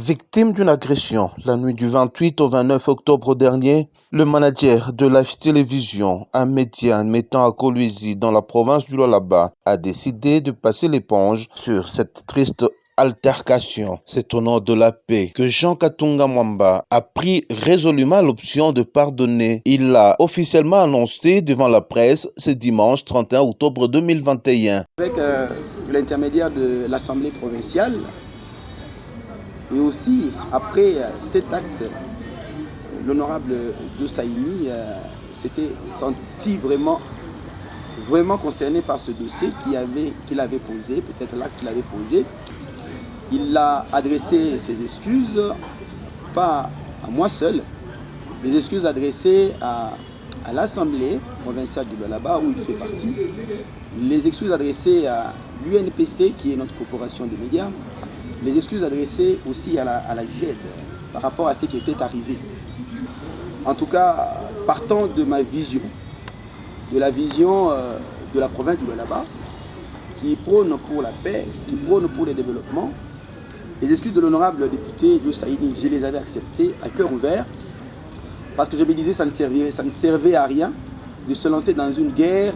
Victime d'une agression, la nuit du 28 au 29 octobre dernier, le manager de Live Télévision, un média mettant à Kolwezi dans la province du Lualaba, a décidé de passer l'éponge sur cette triste altercation. C'est au nom de la paix que Jean Katunga Mwamba a pris résolument l'option de pardonner. Il l'a officiellement annoncé devant la presse ce dimanche 31 octobre 2021. Avec l'intermédiaire de l'Assemblée provinciale, et aussi, après cet acte, l'honorable Joe Saini s'était senti vraiment concerné par ce dossier qu'il avait posé, peut-être l'acte qu'il avait posé. Il a adressé ses excuses, pas à moi seul, les excuses adressées à l'Assemblée provinciale du Lualaba où il fait partie, les excuses adressées à l'UNPC qui est notre corporation de médias, les excuses adressées aussi à la GED par rapport à ce qui était arrivé. En tout cas, partant de ma vision, de la vision de la province du Lualaba, qui prône pour la paix, qui prône pour le développement, les excuses de l'honorable député Joe Saini, je les avais acceptées à cœur ouvert, parce que je me disais que ça ne servait à rien de se lancer dans une guerre.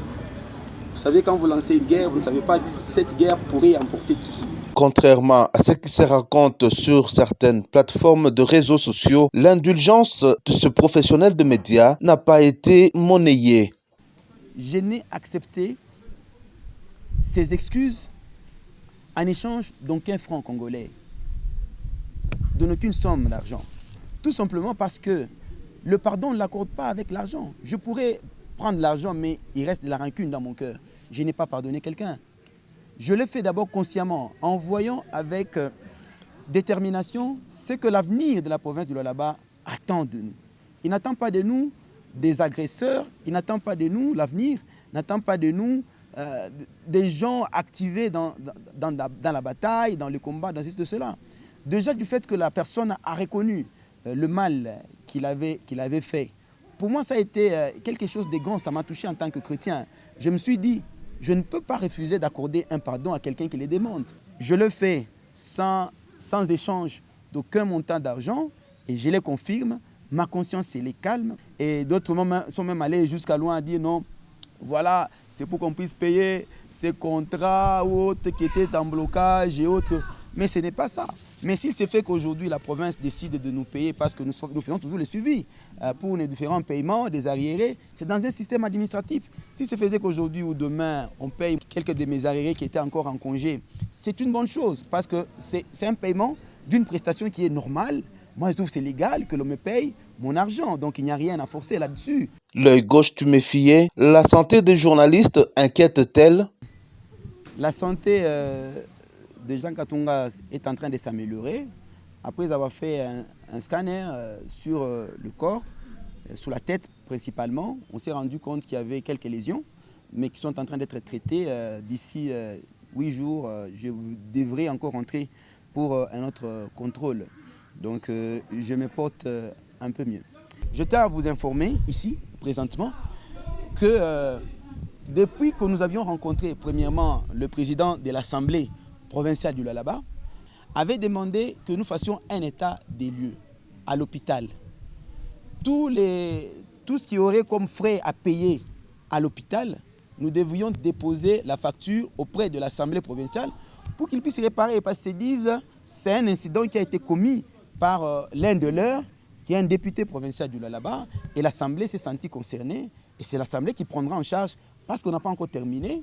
Vous savez, quand vous lancez une guerre, vous ne savez pas que cette guerre pourrait emporter qui. Contrairement à ce qui se raconte sur certaines plateformes de réseaux sociaux, l'indulgence de ce professionnel de médias n'a pas été monnayée. Je n'ai accepté ces excuses en échange d'aucun franc congolais, d'aucune somme d'argent. Tout simplement parce que le pardon ne l'accorde pas avec l'argent. Je pourrais prendre l'argent, mais il reste de la rancune dans mon cœur. Je n'ai pas pardonné quelqu'un. Je le fais d'abord consciemment, en voyant avec détermination ce que l'avenir de la province du Lualaba attend de nous. Il n'attend pas de nous des agresseurs, il n'attend pas de nous l'avenir, n'attend pas de nous des gens activés dans la bataille, dans le combat, dans cela. Déjà du fait que la personne a reconnu le mal qu'il avait fait. Pour moi, ça a été quelque chose de grand, ça m'a touché en tant que chrétien. Je me suis dit, je ne peux pas refuser d'accorder un pardon à quelqu'un qui le demande. Je le fais sans échange d'aucun montant d'argent et je le confirme, ma conscience elle est calme. Et d'autres sont même allés jusqu'à loin à dire non, voilà, c'est pour qu'on puisse payer ces contrats ou autres qui étaient en blocage et autres. Mais ce n'est pas ça. Mais s'il se fait qu'aujourd'hui la province décide de nous payer parce que nous faisons toujours le suivi pour les différents paiements, des arriérés, c'est dans un système administratif. S'il se faisait qu'aujourd'hui ou demain on paye quelques de mes arriérés qui étaient encore en congé, c'est une bonne chose parce que c'est un paiement d'une prestation qui est normale. Moi, je trouve que c'est légal que l'on me paye mon argent, donc il n'y a rien à forcer là-dessus. L'œil gauche tuméfié, la santé des journalistes inquiète-t-elle? La santé de Jean Katunga est en train de s'améliorer. Après avoir fait un scanner sur le corps, sur la tête principalement, on s'est rendu compte qu'il y avait quelques lésions, mais qui sont en train d'être traitées. D'ici 8 jours, je devrais encore rentrer pour un autre contrôle. Donc je me porte un peu mieux. Je tiens à vous informer ici, présentement, que depuis que nous avions rencontré premièrement le président de l'Assemblée provinciale du Lualaba, avait demandé que nous fassions un état des lieux à l'hôpital. Tout ce qui aurait comme frais à payer à l'hôpital, nous devions déposer la facture auprès de l'Assemblée provinciale pour qu'ils puissent réparer. Parce qu'ils se disent c'est un incident qui a été commis par l'un de leurs, qui est un député provincial du Lualaba, et l'Assemblée s'est sentie concernée, et c'est l'Assemblée qui prendra en charge, parce qu'on n'a pas encore terminé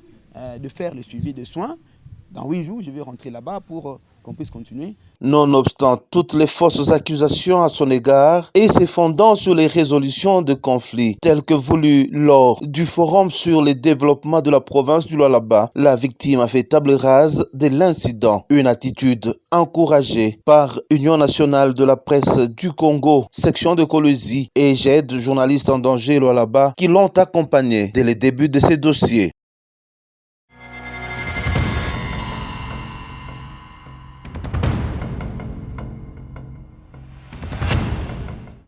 de faire le suivi de soins. Dans 8 jours, je vais rentrer là-bas pour qu'on puisse continuer. Nonobstant toutes les fausses accusations à son égard et se fondant sur les résolutions de conflits telles que voulues lors du forum sur le développement de la province du Lualaba, la victime a fait table rase de l'incident. Une attitude encouragée par Union nationale de la presse du Congo, section de Kolwezi et GED, journalistes en danger Lualaba, qui l'ont accompagné dès le début de ces dossiers.